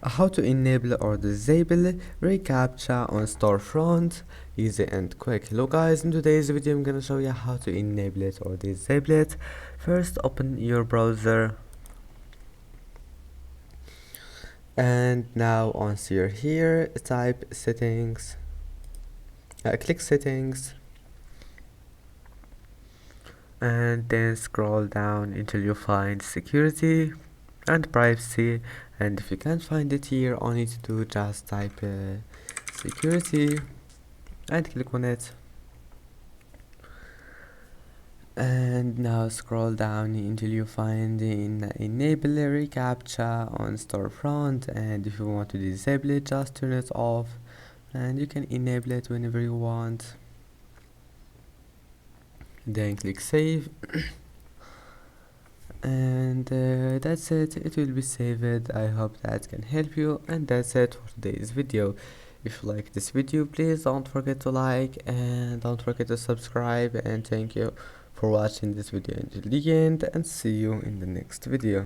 How to enable or disable Recaptcha on Storefront, easy and quick. Hello guys, in today's video I'm gonna show you how to enable it or disable it. First, open your browser, and now once you're here, type settings, click settings, and then scroll down until you find security and privacy, and if you can't find it here, all you need to do just type security and click on it, and now scroll down until you find enable Recaptcha on Storefront, and if you want to disable it, just turn it off, and you can enable it whenever you want. Then click save and that's it will be saved. I hope that can help you, and that's it for today's video. If you like this video, please don't forget to like and don't forget to subscribe, and thank you for watching this video until the end, and see you in the next video.